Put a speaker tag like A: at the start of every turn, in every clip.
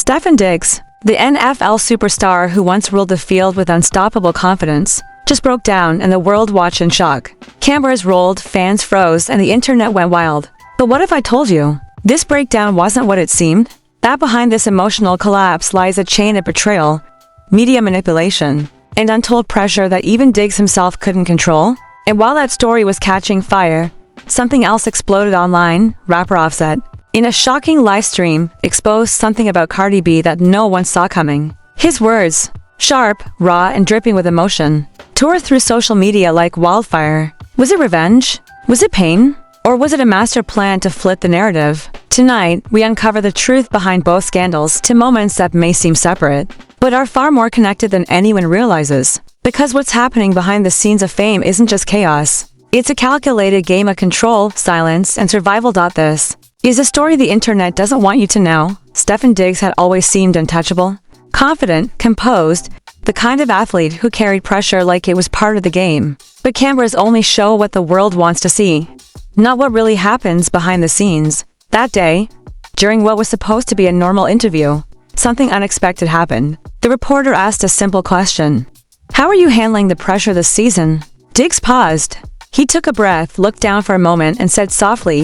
A: Stefon Diggs, the NFL superstar who once ruled the field with unstoppable confidence, just broke down and the world watched in shock. Cameras rolled, fans froze, and the internet went wild. But what if I told you? This breakdown wasn't what it seemed. That behind this emotional collapse lies a chain of betrayal, media manipulation, and untold pressure that even Diggs himself couldn't control. And while that story was catching fire, something else exploded online. Rapper Offset, in a shocking live stream, exposed something about Cardi B that no one saw coming. His words, sharp, raw, and dripping with emotion, tore through social media like wildfire. Was it revenge? Was it pain? Or was it a master plan to flip the narrative? Tonight, we uncover the truth behind both scandals to moments that may seem separate, but are far more connected than anyone realizes. Because what's happening behind the scenes of fame isn't just chaos. It's a calculated game of control, silence, and survival. This is a story the internet doesn't want you to know. Stefon Diggs had always seemed untouchable, confident, composed, the kind of athlete who carried pressure like it was part of the game. But cameras only show what the world wants to see, not what really happens behind the scenes. That day, during what was supposed to be a normal interview, something unexpected happened. The reporter asked a simple question. "How are you handling the pressure this season?" Diggs paused. He took a breath, looked down for a moment, and said softly,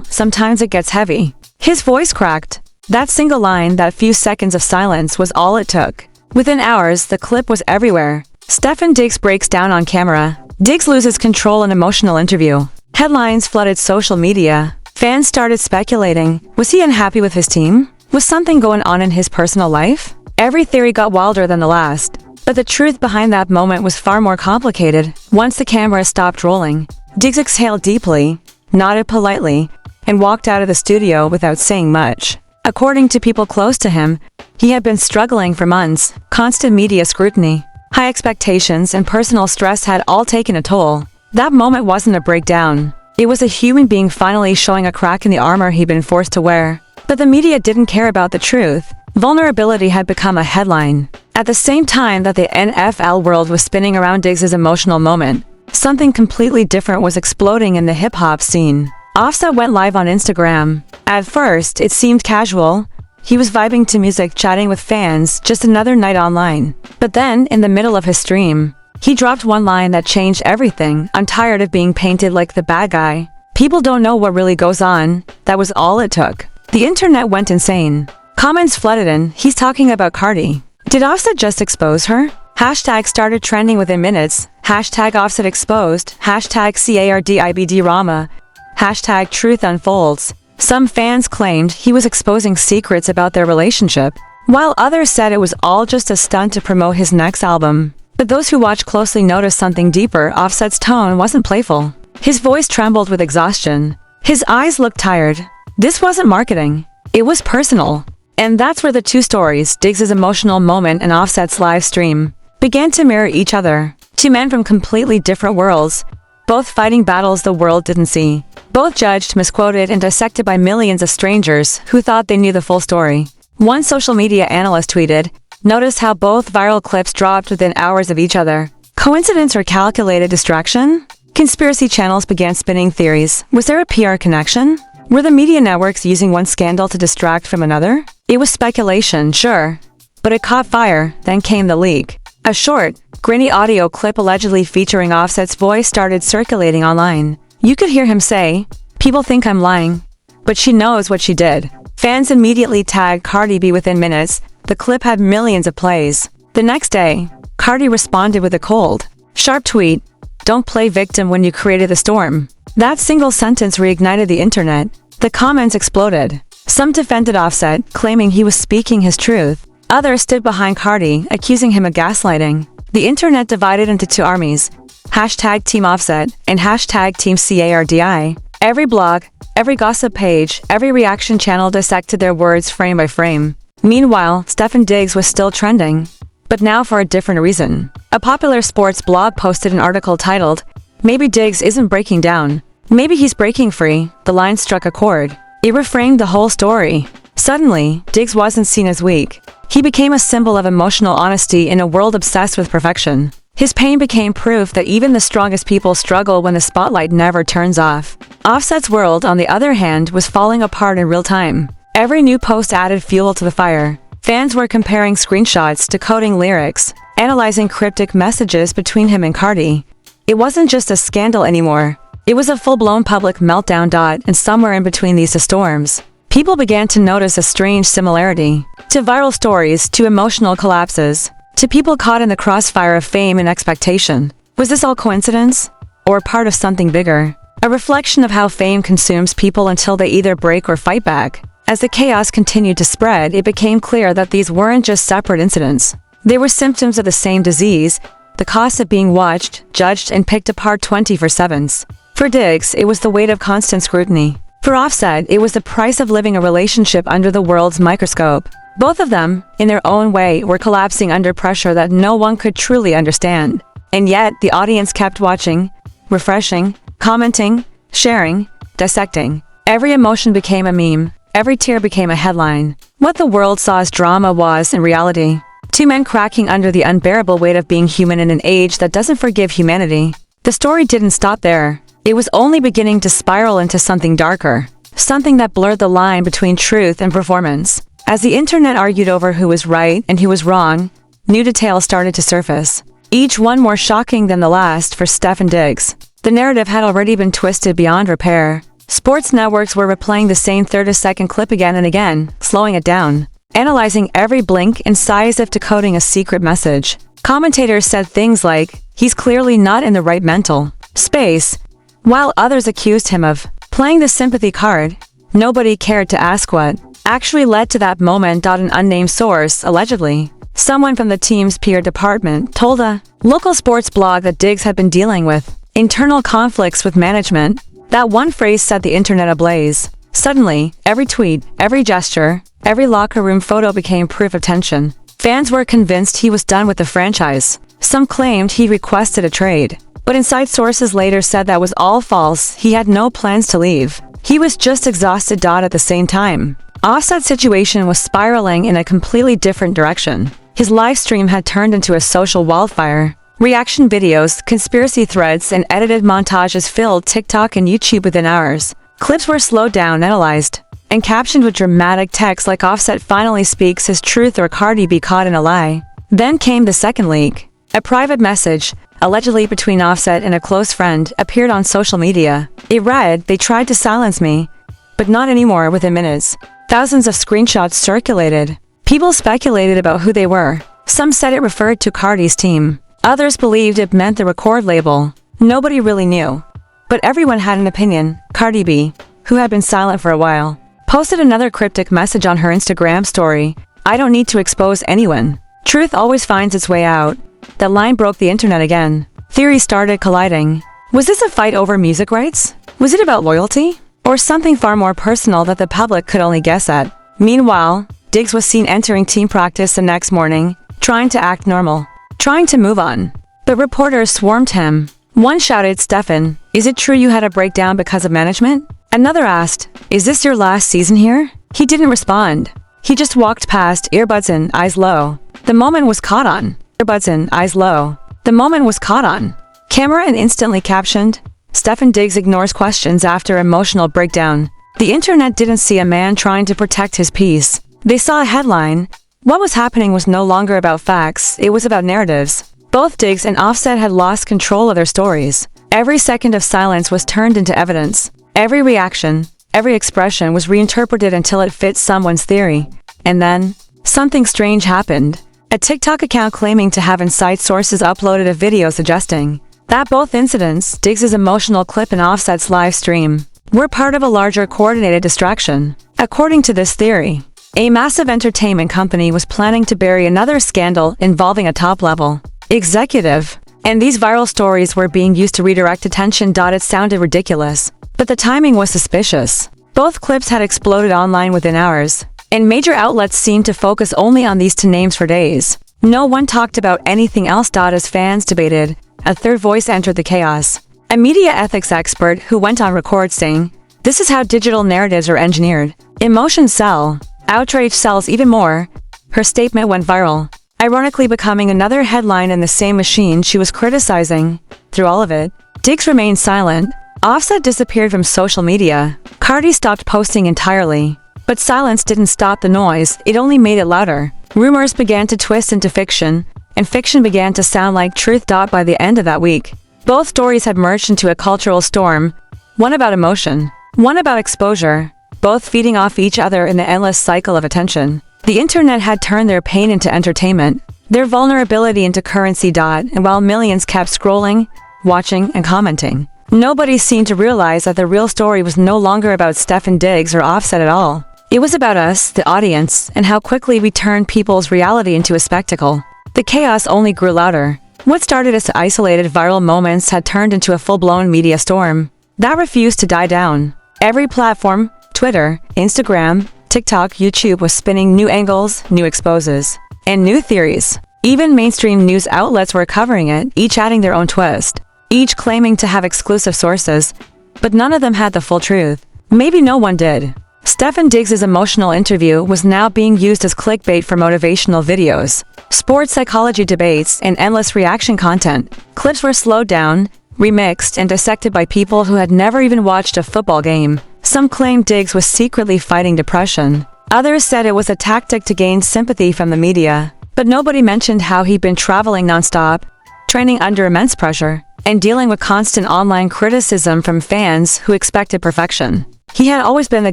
A: sometimes it gets heavy. His voice cracked. That single line, that few seconds of silence, was all it took. Within hours, the clip was everywhere. Stefon Diggs breaks down on camera. Diggs loses control in emotional interview. Headlines flooded social media. Fans started speculating. Was he unhappy with his team? Was something going on in his personal life? Every theory got wilder than the last. But the truth behind that moment was far more complicated. Once the camera stopped rolling, Diggs exhaled deeply, nodded politely, and walked out of the studio without saying much. According to people close to him, he had been struggling for months. Constant media scrutiny, high expectations, and personal stress had all taken a toll. That moment wasn't a breakdown. It was a human being finally showing a crack in the armor he'd been forced to wear. But the media didn't care about the truth. Vulnerability had become a headline. At the same time that the NFL world was spinning around Diggs' emotional moment, something completely different was exploding in the hip-hop scene. Offset went live on Instagram. At first, it seemed casual. He was vibing to music, chatting with fans, just another night online. But then, in the middle of his stream, he dropped one line that changed everything. "I'm tired of being painted like the bad guy. People don't know what really goes on." That was all it took. The internet went insane. Comments flooded in. "He's talking about Cardi. Did Offset just expose her?" Hashtags started trending within minutes. Hashtag Offset exposed. Hashtag CARDIBD Rama. Hashtag Truth Unfolds. Some fans claimed he was exposing secrets about their relationship, while others said it was all just a stunt to promote his next album. But those who watched closely noticed something deeper. Offset's tone wasn't playful. His voice trembled with exhaustion. His eyes looked tired. This wasn't marketing. It was personal. And that's where the two stories, Diggs' emotional moment and Offset's live stream, began to mirror each other. Two men from completely different worlds, both fighting battles the world didn't see. Both judged, misquoted, and dissected by millions of strangers who thought they knew the full story. One social media analyst tweeted, "Notice how both viral clips dropped within hours of each other. Coincidence or calculated distraction?" Conspiracy channels began spinning theories. Was there a PR connection? Were the media networks using one scandal to distract from another? It was speculation, sure, but it caught fire. Then came the leak. A short, grainy audio clip allegedly featuring Offset's voice started circulating online. You could hear him say, "People think I'm lying, but she knows what she did." Fans immediately tagged Cardi B within minutes. The clip had millions of plays. The next day, Cardi responded with a cold, sharp tweet, "Don't play victim when you created the storm." That single sentence reignited the internet. The comments exploded. Some defended Offset, claiming he was speaking his truth. Others stood behind Cardi, accusing him of gaslighting. The internet divided into two armies. Hashtag Team Offset and hashtag Team CARDI. Every blog, every gossip page, every reaction channel dissected their words frame by frame. Meanwhile, Stefon Diggs was still trending, but now for a different reason. A popular sports blog posted an article titled, "Maybe Diggs isn't breaking down. Maybe he's breaking free." The line struck a chord. It reframed the whole story. Suddenly, Diggs wasn't seen as weak. He became a symbol of emotional honesty in a world obsessed with perfection. His pain became proof that even the strongest people struggle when the spotlight never turns off. Offset's world, on the other hand, was falling apart in real time. Every new post added fuel to the fire. Fans were comparing screenshots, decoding lyrics, analyzing cryptic messages between him and Cardi. It wasn't just a scandal anymore. It was a full-blown public meltdown. And somewhere in between these two storms, people began to notice a strange similarity. To viral stories, to emotional collapses, to people caught in the crossfire of fame and expectation. Was this all coincidence? Or part of something bigger? A reflection of how fame consumes people until they either break or fight back. As the chaos continued to spread, it became clear that these weren't just separate incidents. They were symptoms of the same disease, the cost of being watched, judged, and picked apart 24/7. For Diggs, it was the weight of constant scrutiny. For Offset, it was the price of living a relationship under the world's microscope. Both of them, in their own way, were collapsing under pressure that no one could truly understand. And yet, the audience kept watching, refreshing, commenting, sharing, dissecting. Every emotion became a meme. Every tear became a headline. What the world saw as drama was, in reality, two men cracking under the unbearable weight of being human in an age that doesn't forgive humanity. The story didn't stop there. It was only beginning to spiral into something darker, something that blurred the line between truth and performance. As the internet argued over who was right and who was wrong, new details started to surface, each one more shocking than the last for Stefon Diggs. The narrative had already been twisted beyond repair. Sports networks were replaying the same 30-second clip again and again, slowing it down, analyzing every blink and sigh as if decoding a secret message. Commentators said things like, "He's clearly not in the right mental space," while others accused him of playing the sympathy card. Nobody cared to ask what actually led to that moment. An unnamed source, allegedly someone from the team's PR department, told a local sports blog that Diggs had been dealing with internal conflicts with management. That one phrase set the internet ablaze. Suddenly, every tweet, every gesture, every locker room photo became proof of tension. Fans were convinced he was done with the franchise. Some claimed he requested a trade. But inside sources later said that was all false. He had no plans to leave. He was just exhausted. At the same time, Offset's situation was spiraling in a completely different direction. His live stream had turned into a social wildfire. Reaction videos, conspiracy threads, and edited montages filled TikTok and YouTube within hours. Clips were slowed down, analyzed, and captioned with dramatic text like "Offset finally speaks his truth" or "Cardi be caught in a lie." Then came the second leak. A private message, allegedly between Offset and a close friend, appeared on social media. It read, "They tried to silence me, but not anymore." Within minutes, thousands of screenshots circulated. People speculated about who they were. Some said it referred to Cardi's team. Others believed it meant the record label. Nobody really knew. But everyone had an opinion. Cardi B, who had been silent for a while, posted another cryptic message on her Instagram story. "I don't need to expose anyone. Truth always finds its way out." That line broke the internet again. Theories started colliding. Was this a fight over music rights? Was it about loyalty? Or something far more personal that the public could only guess at? Meanwhile, Diggs was seen entering team practice the next morning, trying to act normal, trying to move on. But reporters swarmed him. One shouted, "Stefon, is it true you had a breakdown because of management?" Another asked, "Is this your last season here?" He didn't respond. He just walked past, earbuds in, eyes low. The moment was caught on. Earbuds in, eyes low. The moment was caught on camera and instantly captioned, "Stefon Diggs ignores questions after emotional breakdown." The internet didn't see a man trying to protect his peace. They saw a headline. What was happening was no longer about facts, it was about narratives. Both Diggs and Offset had lost control of their stories. Every second of silence was turned into evidence. Every reaction, every expression was reinterpreted until it fit someone's theory. And then, something strange happened. A TikTok account claiming to have inside sources uploaded a video suggesting that both incidents, Diggs' emotional clip and Offset's live stream, were part of a larger coordinated distraction. According to this theory, a massive entertainment company was planning to bury another scandal involving a top-level executive, and these viral stories were being used to redirect attention. It sounded ridiculous, but the timing was suspicious. Both clips had exploded online within hours, and major outlets seemed to focus only on these two names for days. No one talked about anything else. As fans debated, a third voice entered the chaos. A media ethics expert who went on record saying, "This is how digital narratives are engineered. Emotions sell. Outrage sells even more." Her statement went viral, ironically becoming another headline in the same machine she was criticizing. Through all of it, Diggs remained silent. Offset disappeared from social media. Cardi stopped posting entirely. But silence didn't stop the noise, it only made it louder. Rumors began to twist into fiction, and fiction began to sound like truth. By the end of that week, both stories had merged into a cultural storm, one about emotion, one about exposure, both feeding off each other in the endless cycle of attention. The internet had turned their pain into entertainment, their vulnerability into currency. And while millions kept scrolling, watching, and commenting, nobody seemed to realize that the real story was no longer about Stefon Diggs or Offset at all. It was about us, the audience, and how quickly we turned people's reality into a spectacle. The chaos only grew louder. What started as isolated viral moments had turned into a full-blown media storm that refused to die down. Every platform, Twitter, Instagram, TikTok, YouTube, was spinning new angles, new exposes, and new theories. Even mainstream news outlets were covering it, each adding their own twist, each claiming to have exclusive sources, but none of them had the full truth. Maybe no one did. Stefon Diggs' emotional interview was now being used as clickbait for motivational videos, sports psychology debates, and endless reaction content. Clips were slowed down, remixed, and dissected by people who had never even watched a football game. Some claimed Diggs was secretly fighting depression. Others said it was a tactic to gain sympathy from the media. But nobody mentioned how he'd been traveling nonstop, training under immense pressure, and dealing with constant online criticism from fans who expected perfection. He had always been the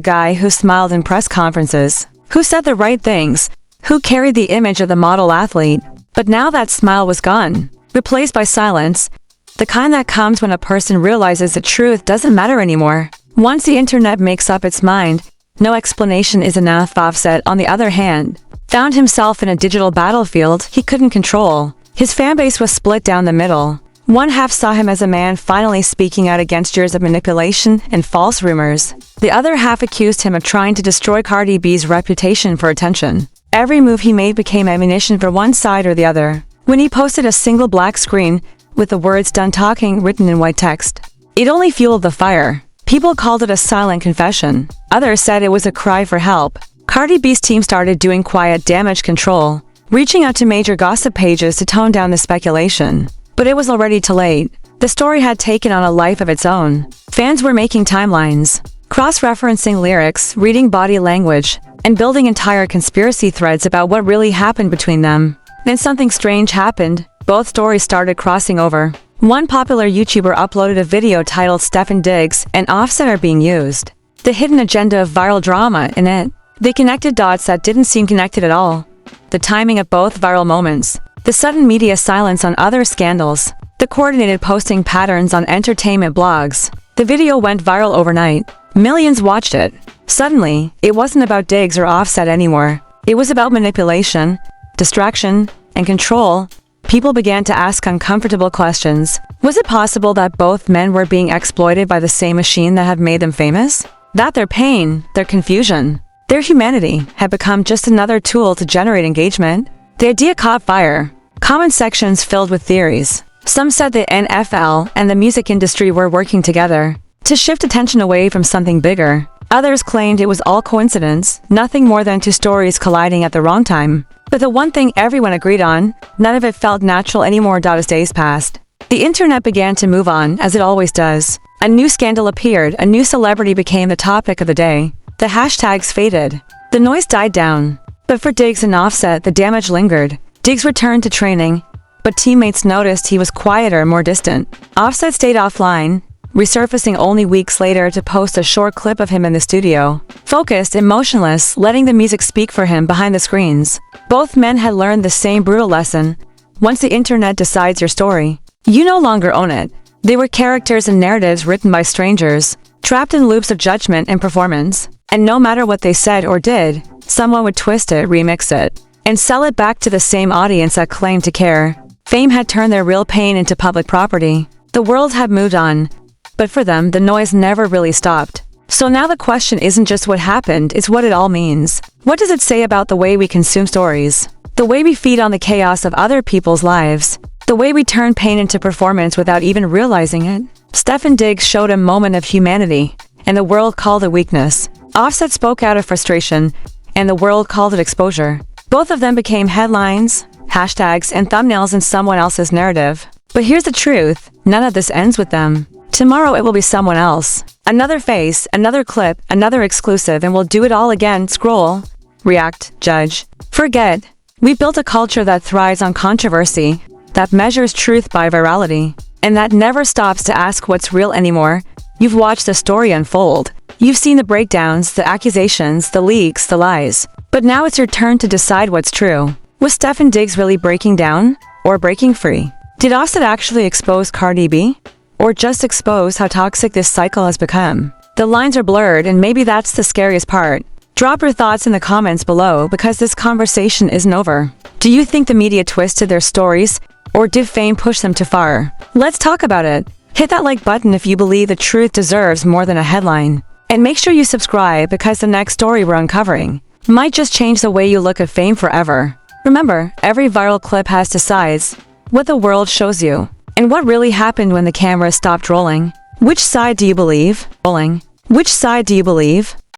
A: guy who smiled in press conferences, who said the right things, who carried the image of the model athlete. But now that smile was gone, replaced by silence, the kind that comes when a person realizes the truth doesn't matter anymore. Once the internet makes up its mind, no explanation is enough. Offset, on the other hand, found himself in a digital battlefield he couldn't control. His fanbase was split down the middle. One half saw him as a man finally speaking out against years of manipulation and false rumors. The other half accused him of trying to destroy Cardi B's reputation for attention. Every move he made became ammunition for one side or the other. When he posted a single black screen with the words "done talking" written in white text, it only fueled the fire. People called it a silent confession. Others said it was a cry for help. Cardi B's team started doing quiet damage control, reaching out to major gossip pages to tone down the speculation. But it was already too late. The story had taken on a life of its own. Fans were making timelines, cross-referencing lyrics, reading body language, and building entire conspiracy threads about what really happened between them. Then something strange happened. Both stories started crossing over. One popular YouTuber uploaded a video titled "Stefon Diggs and Offset are being used." The hidden agenda of viral drama in it. They connected dots that didn't seem connected at all. The timing of both viral moments, the sudden media silence on other scandals, the coordinated posting patterns on entertainment blogs. The video went viral overnight. Millions watched it. Suddenly, it wasn't about Diggs or Offset anymore. It was about manipulation, distraction, and control. People began to ask uncomfortable questions. Was it possible that both men were being exploited by the same machine that had made them famous? That their pain, their confusion, their humanity had become just another tool to generate engagement? The idea caught fire. Comment sections filled with theories. Some said the NFL and the music industry were working together to shift attention away from something bigger. Others claimed it was all coincidence, nothing more than two stories colliding at the wrong time. But the one thing everyone agreed on, none of it felt natural anymore. As days passed, the internet began to move on, as it always does. A new scandal appeared, a new celebrity became the topic of the day. The hashtags faded. The noise died down. But for Diggs and Offset, the damage lingered. Diggs returned to training, but teammates noticed he was quieter and more distant. Offset stayed offline, resurfacing only weeks later to post a short clip of him in the studio, focused and motionless, letting the music speak for him behind the screens. Both men had learned the same brutal lesson. Once the internet decides your story, you no longer own it. They were characters and narratives written by strangers, trapped in loops of judgment and performance. And no matter what they said or did, someone would twist it, remix it, and sell it back to the same audience that claimed to care. Fame had turned their real pain into public property. The world had moved on, but for them, the noise never really stopped. So now the question isn't just what happened, it's what it all means. What does it say about the way we consume stories? The way we feed on the chaos of other people's lives? The way we turn pain into performance without even realizing it? Stefon Diggs showed a moment of humanity, and the world called it weakness. Offset spoke out of frustration, and the world called it exposure. Both of them became headlines, hashtags, and thumbnails in someone else's narrative. But here's the truth, none of this ends with them. Tomorrow it will be someone else. Another face, another clip, another exclusive, and we'll do it all again. Scroll, react, judge, forget, We built a culture that thrives on controversy, that measures truth by virality, and that never stops to ask what's real anymore. You've watched the story unfold. You've seen the breakdowns, the accusations, the leaks, the lies. But now it's your turn to decide what's true. Was Stefon Diggs really breaking down? Or breaking free? Did Offset actually expose Cardi B? Or just expose how toxic this cycle has become? The lines are blurred, and maybe that's the scariest part. Drop your thoughts in the comments below, because this conversation isn't over. Do you think the media twisted their stories? Or did fame push them too far? Let's talk about it. Hit that like button if you believe the truth deserves more than a headline. And make sure you subscribe, because the next story we're uncovering might just change the way you look at fame forever. Remember, every viral clip has two sides. What the world shows you, and what really happened when the camera stopped rolling. Which side do you believe? Which side do you believe?